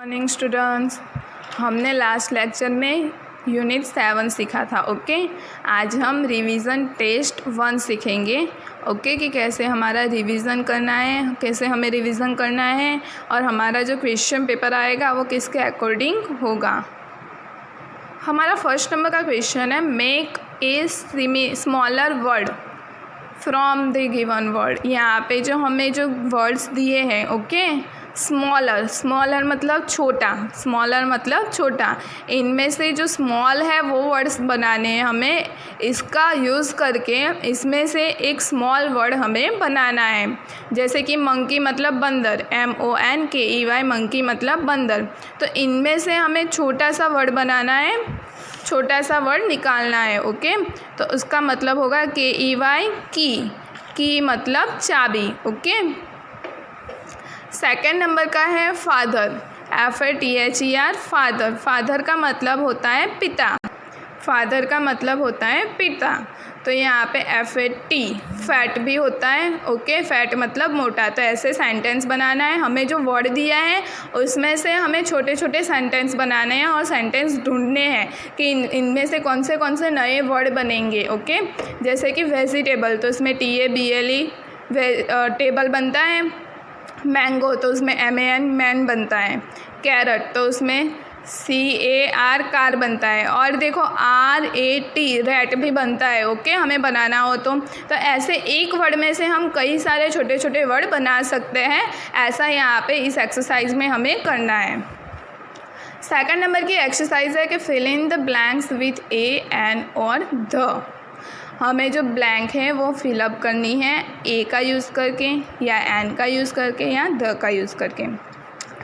Morning students, हमने last lecture में unit 7 सीखा था। ओके, आज हम रिवीजन टेस्ट 1 सीखेंगे। ओके, कि कैसे हमारा रिवीजन करना है, कैसे हमें रिवीजन करना है और हमारा जो क्वेश्चन पेपर आएगा वो किसके अकॉर्डिंग होगा। हमारा फर्स्ट नंबर का क्वेश्चन है, make a smaller word from the given word. यहाँ पे जो हमें जो वर्ड्स दिए हैं, ओके, स्मॉलर मतलब छोटा, स्मॉलर मतलब छोटा, इनमें से जो स्मॉल है वो वर्ड्स बनाने हैं हमें। इसका यूज़ करके इसमें से एक स्मॉल वर्ड हमें बनाना है। जैसे कि मंकी मतलब बंदर, MONKEY, मंकी मतलब बंदर। तो इनमें से हमें छोटा सा वर्ड बनाना है, छोटा सा वर्ड निकालना है। ओके, तो उसका मतलब होगा KEY, की मतलब चाबी। ओके, सेकेंड नंबर का है फादर, FATHER, फादर। फादर का मतलब होता है पिता, फादर का मतलब होता है पिता। तो यहाँ पे FAT, फैट भी होता है। ओके, फैट मतलब मोटा। तो ऐसे सेंटेंस बनाना है। हमें जो वर्ड दिया है उसमें से हमें छोटे छोटे सेंटेंस बनाने हैं और सेंटेंस ढूंढने हैं कि इनमें से कौन से नए वर्ड बनेंगे। ओके, जैसे कि वेजिटेबल, तो इसमें TABLE टेबल बनता है। मैंगो, तो उसमें MAN मैन बनता है। कैरट, तो उसमें CAR कार बनता है। और देखो RAT रैट भी बनता है। ओके, हमें बनाना हो तो ऐसे एक वर्ड में से हम कई सारे छोटे छोटे वर्ड बना सकते हैं। ऐसा यहाँ पे इस एक्सरसाइज में हमें करना है। सेकंड नंबर की एक्सरसाइज है कि fill in the blanks with A, N और द। हमें जो ब्लैंक है वो फिलअप करनी है A का यूज़ करके या N का यूज़ करके या द का यूज़ करके।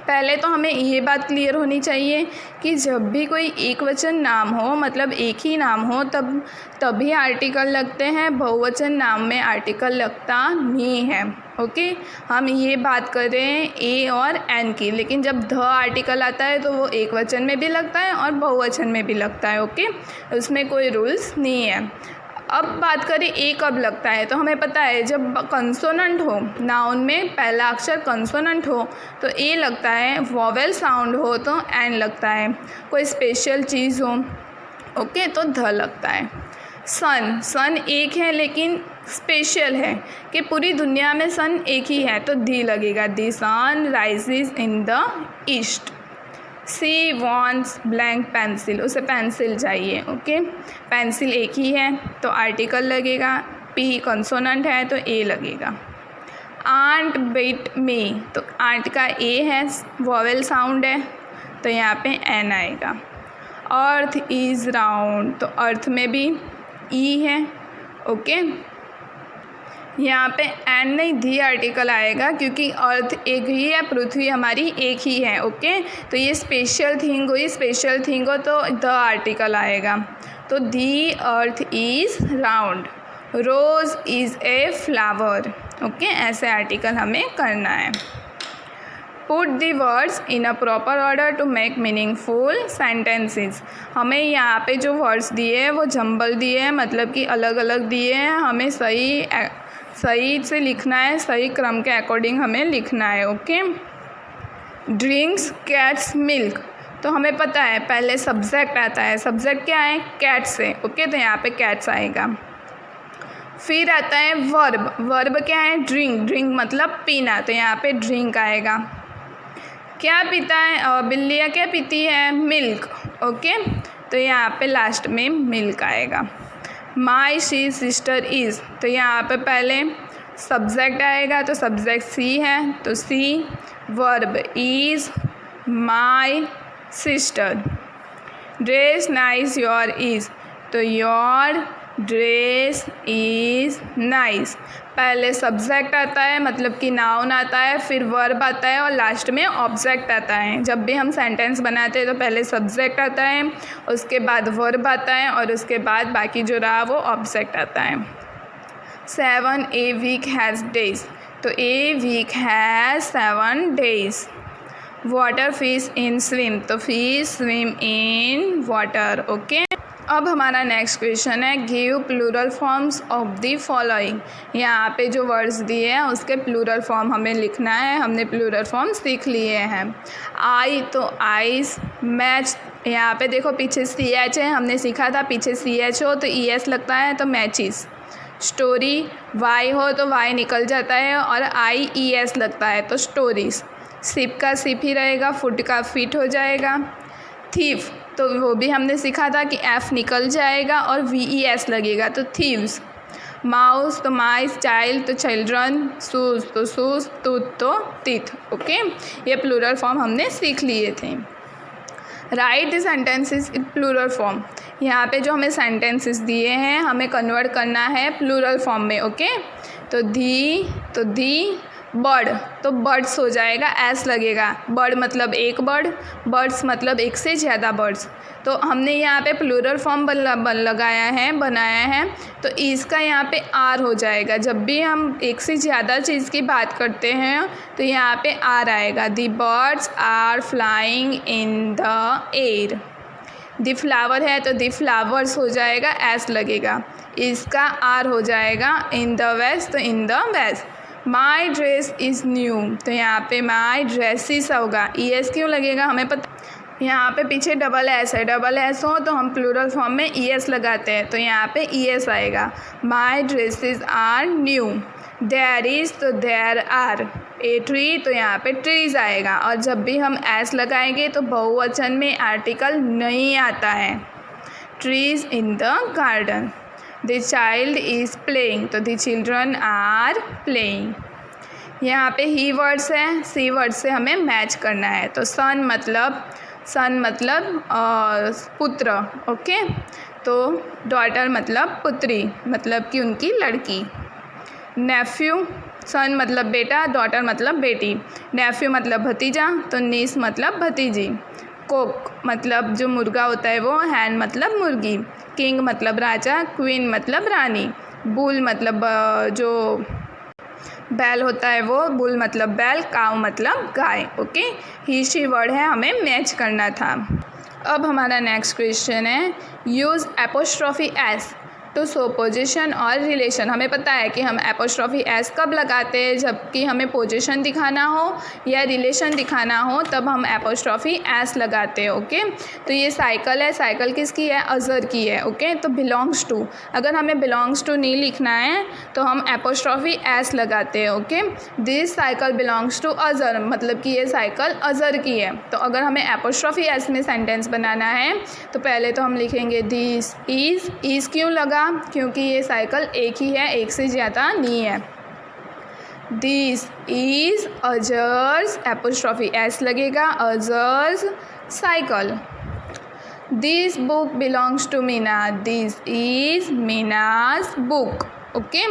पहले तो हमें ये बात क्लियर होनी चाहिए कि जब भी कोई एक वचन नाम हो, मतलब एक ही नाम हो, तभी आर्टिकल लगते हैं। बहुवचन नाम में आर्टिकल लगता नहीं है। ओके, हम ये बात कर रहे हैं A और N की, लेकिन जब द आर्टिकल आता है तो वो एक वचन में भी लगता है और बहुवचन में भी लगता है। ओके, उसमें कोई रूल्स नहीं है। अब बात करें A कब लगता है, तो हमें पता है जब कंसोनेंट हो, नाउन में पहला अक्षर कंसोनेंट हो तो A लगता है, वॉवेल साउंड हो तो N लगता है, कोई स्पेशल चीज़ हो, ओके, तो ध लगता है। सन एक है लेकिन स्पेशल है कि पूरी दुनिया में सन एक ही है, तो दी लगेगा, the sun rises in the east. She wants blank pencil, उसे पेंसिल चाहिए। ओके, पेंसिल एक ही है तो आर्टिकल लगेगा। P कंसोनेंट है तो A लगेगा। आंट बिट मी, तो आंट का A है, वॉवेल साउंड है, तो यहाँ पे N आएगा। अर्थ इज़ राउंड, तो अर्थ में भी E है। ओके, यहाँ पे N नहीं, दी आर्टिकल आएगा क्योंकि अर्थ एक ही है, पृथ्वी हमारी एक ही है। ओके, तो ये स्पेशल थिंग हुई, स्पेशल थिंग हो तो द आर्टिकल आएगा। तो the earth is round. Rose is a flower. Okay, ऐसे आर्टिकल हमें करना है। Put the words in a proper order to make meaningful sentences. हमें यहाँ पे जो वर्ड्स दिए हैं वो जंबल दिए हैं, मतलब कि अलग अलग दिए हैं। हमें सही से लिखना है, सही क्रम के अकॉर्डिंग हमें लिखना है। ओके, ड्रिंक्स कैट्स मिल्क, तो हमें पता है पहले सब्जेक्ट आता है। सब्जेक्ट क्या है? कैट से। ओके, तो यहाँ पे कैट्स आएगा। फिर आता है वर्ब, वर्ब क्या है? ड्रिंक मतलब पीना, तो यहाँ पे ड्रिंक आएगा। क्या पीता है? बिल्लियाँ क्या पीती है? मिल्क। ओके, तो यहाँ पे लास्ट में मिल्क आएगा। माई शी सिस्टर इज़, तो यहाँ पे पहले सब्जेक्ट आएगा, तो सब्जेक्ट सी है तो she, verb is my sister. Dress nice your is, तो योर ड्रेस इज़ नाइस। पहले सब्जेक्ट आता है, मतलब कि नाउन आता है, फिर वर्ब आता है और लास्ट में ऑब्जेक्ट आता है। जब भी हम सेंटेंस बनाते हैं तो पहले सब्जेक्ट आता है, उसके बाद वर्ब आता है और उसके बाद बाकी जो रहा वो ऑब्जेक्ट आता है। 7 ए वीक हैज़ डेज, तो a week has 7 days. Water fish in swim, तो fish swim in water. Okay, अब हमारा नेक्स्ट क्वेश्चन है give plural forms of the following. यहाँ पे जो वर्ड्स दिए हैं उसके प्लूरल फॉर्म हमें लिखना है। हमने प्लूरल फॉर्म सीख लिए हैं। आई तो आइस, मैच, यहाँ पे देखो पीछे CH है, हमने सीखा था पीछे CH हो तो ES लगता है तो मैचिस। स्टोरी Y हो तो Y निकल जाता है और IES लगता है तो स्टोरीज। सिप का सिप ही रहेगा, फुट का फिट हो जाएगा। थीफ तो वो भी हमने सीखा था कि F निकल जाएगा और VES लगेगा तो थीव्स। माउस तो माइस, चाइल्ड तो चिल्ड्रन, शूज़ तो शूज़, टूथ तो टीथ। ओके, ये प्लूरल फॉर्म हमने सीख लिए थे। Write the sentences in plural form. यहाँ पे जो हमें सेंटेंसेस दिए हैं हमें कन्वर्ट करना है प्लूरल फॉर्म में। ओके, तो दी बर्ड तो बर्ड्स हो जाएगा, एस लगेगा। बर्ड मतलब एक बर्ड, बर्ड्स मतलब एक से ज़्यादा बर्ड्स। तो हमने यहाँ पे प्लूरल फॉर्म बनाया है तो इसका यहाँ पे आर हो जाएगा। जब भी हम एक से ज़्यादा चीज़ की बात करते हैं तो यहाँ पे आर आएगा। The birds are flying in the air. The flower है तो दी फ्लावर्स हो जाएगा, एस लगेगा। इसका आर हो जाएगा। इन द वेस्ट तो in the west. My dress is new तो यहाँ पे माई ड्रेसिस होगा। ES क्यों लगेगा हमें पता, यहाँ पे पीछे डबल एस है, डबल एस हो तो हम प्लूरल फॉर्म में ES लगाते हैं तो यहाँ पे ES आएगा। My dresses are new. There is तो देयर आर। ए ट्री तो यहाँ पे ट्रीज आएगा। और जब भी हम एस लगाएंगे तो बहुवचन में आर्टिकल नहीं आता है। Trees in the garden. The child is playing तो द चिल्ड्रन आर प्लेइंग। यहाँ पे ही वर्ड्स है, सी वर्ड से हमें मैच करना है। तो सन मतलब पुत्र। ओके, तो डॉटर मतलब पुत्री, मतलब कि उनकी लड़की। नेफ्यू, सन मतलब बेटा, डॉटर मतलब बेटी। नेफ्यू मतलब भतीजा तो नीस मतलब भतीजी। कोक मतलब जो मुर्गा होता है वो, हैन मतलब मुर्गी। किंग मतलब राजा, क्वीन मतलब रानी। बुल मतलब जो बैल होता है वो, बुल मतलब बैल, काऊ मतलब गाय। ओके, ही शी वर्ड है, हमें मैच करना था। अब हमारा नेक्स्ट क्वेश्चन है use apostrophe s to show position और रिलेशन। हमें पता है कि हम एपोस्ट्रॉफी एस कब लगाते हैं, जबकि हमें पोजीशन दिखाना हो या रिलेशन दिखाना हो तब हम एपोस्ट्रॉफी एस लगाते हैं। ओके, तो ये साइकिल है, साइकिल किसकी है, अज़र की है। ओके, तो बिलोंग्स टू, अगर हमें बिलोंग्स टू नहीं लिखना है तो हम एपोस्ट्रॉफी एस लगाते हैं। Okay, this cycle belongs to Azhar, मतलब कि ये साइकिल अज़र की है। तो अगर हमें एपोस्ट्रॉफी एस में सेंटेंस बनाना है तो पहले तो हम लिखेंगे दिस इज़ क्यों लगा, क्योंकि ये साइकिल एक ही है, एक से ज़्यादा नहीं है। This is Azhar's, apostrophe s लगेगा, Azhar's cycle. This book belongs to Meena, this is Meena's book. Okay,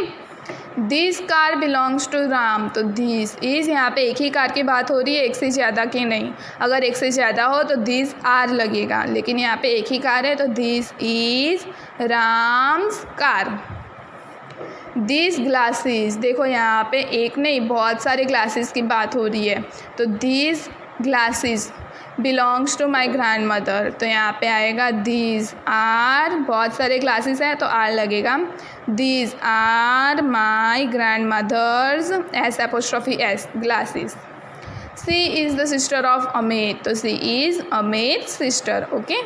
this car belongs to Ram तो दिस इज़, यहाँ पे एक ही कार की बात हो रही है, एक से ज़्यादा की नहीं। अगर एक से ज़्यादा हो तो दिस आर लगेगा, लेकिन यहाँ पे एक ही कार है तो this is Ram's car. This glasses, देखो यहाँ पे एक नहीं बहुत सारे ग्लासेस की बात हो रही है तो this glasses belongs to my grandmother तो यहाँ पे आएगा दीज आर, बहुत सारे ग्लासेस हैं तो आर लगेगा। These are my grand mothers, s apostrophe s, glasses. She is the sister of Amit तो she is Amit sister. Okay,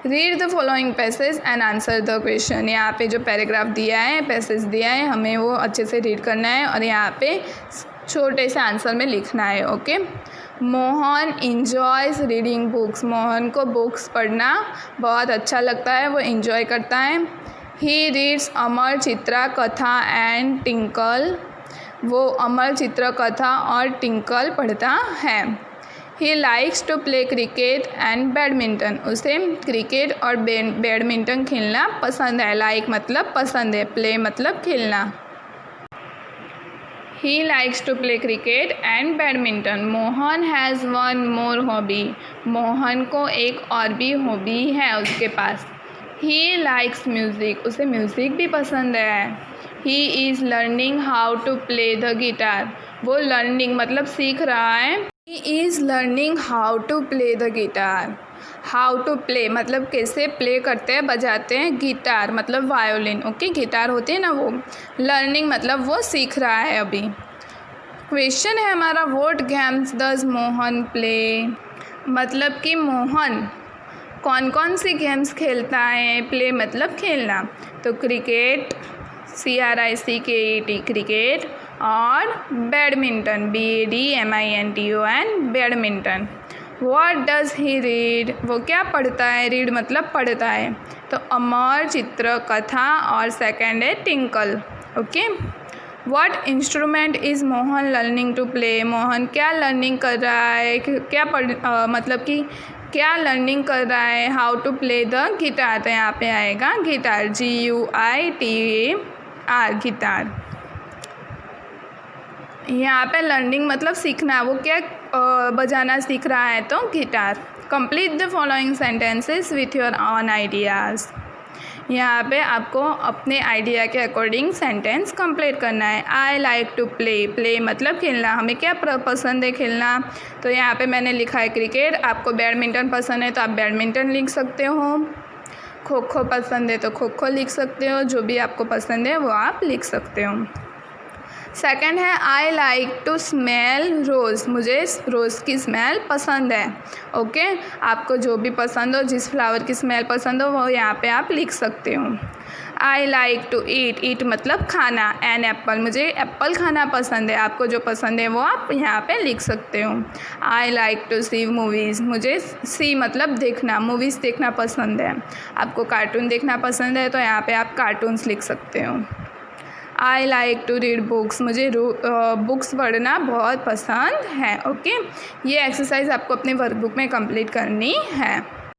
read the following passage and answer the question. यहाँ पे जो पैराग्राफ दिया है, पैसेज दिया है, हमें वो अच्छे से रीड करना है और यहाँ पे छोटे से आंसर में लिखना है। Okay, Mohan enjoys reading books, Mohan को बुक्स पढ़ना बहुत अच्छा लगता है, वो इंजॉय करता है। ही रीड्स अमर चित्रा कथा एंड टिंकल, वो अमर चित्र कथा और टिंकल पढ़ता है। He likes to play cricket and badminton, उसे क्रिकेट और बैडमिंटन खेलना पसंद है। लाइक मतलब पसंद है, प्ले मतलब खेलना। He likes to play cricket and badminton. Mohan has one more hobby, Mohan को एक और भी हॉबी है उसके पास। He likes music, उसे म्यूज़िक भी पसंद है। He is learning how to play the guitar, वो लर्निंग मतलब सीख रहा है। He is learning how to play the guitar. How to play मतलब कैसे प्ले करते हैं, बजाते हैं। गिटार मतलब वायोलिन, ओके, गिटार होती है ना वो। लर्निंग मतलब वो सीख रहा है अभी। क्वेश्चन है हमारा, what games does Mohan play, मतलब कि मोहन कौन कौन सी गेम्स खेलता है। प्ले मतलब खेलना, तो क्रिकेट, CRICKET क्रिकेट, और badminton, BADMINTON badminton. What does he read, वो क्या पढ़ता है। रीड मतलब पढ़ता है, तो अमर, चित्र, कथा, और सेकंड है Tinkle, okay. What instrument is Mohan learning to play, मोहन क्या लर्निंग कर रहा है, क्या मतलब कि क्या लर्निंग कर रहा है। How to play the guitar, तो यहाँ पे आएगा गिटार, GUITAR गिटार। यहाँ पे लर्निंग मतलब सीखना, वो क्या बजाना सीख रहा है, तो guitar. Complete the following sentences with your on ideas. यहाँ पे आपको अपने आइडिया के अकॉर्डिंग सेंटेंस कंप्लीट करना है। I like to play, play मतलब खेलना, हमें क्या पसंद है खेलना, तो यहाँ पे मैंने लिखा है क्रिकेट। आपको बैडमिंटन पसंद है तो आप बैडमिंटन लिख सकते हो। खो खो पसंद है तो खो खो लिख सकते हो, जो भी आपको पसंद है वो आप लिख सकते हो। सेकंड है, आई लाइक टू स्मेल रोज़, मुझे रोज़ की स्मेल पसंद है, ओके। आपको जो भी पसंद हो, जिस फ्लावर की स्मेल पसंद हो वो यहाँ पे आप लिख सकते हो। आई लाइक टू ईट, ईट मतलब खाना, एन एप्पल, मुझे एप्पल खाना पसंद है, आपको जो पसंद है वो आप यहाँ पे लिख सकते हो। I like to see movies, मुझे सी मतलब देखना, मूवीज़ देखना पसंद है, आपको कार्टून देखना पसंद है तो यहाँ पे आप कार्टून्स लिख सकते हो। I like to read books, मुझे बुक्स पढ़ना बहुत पसंद है, ओके। ये एक्सरसाइज आपको अपने वर्कबुक में कंप्लीट करनी है।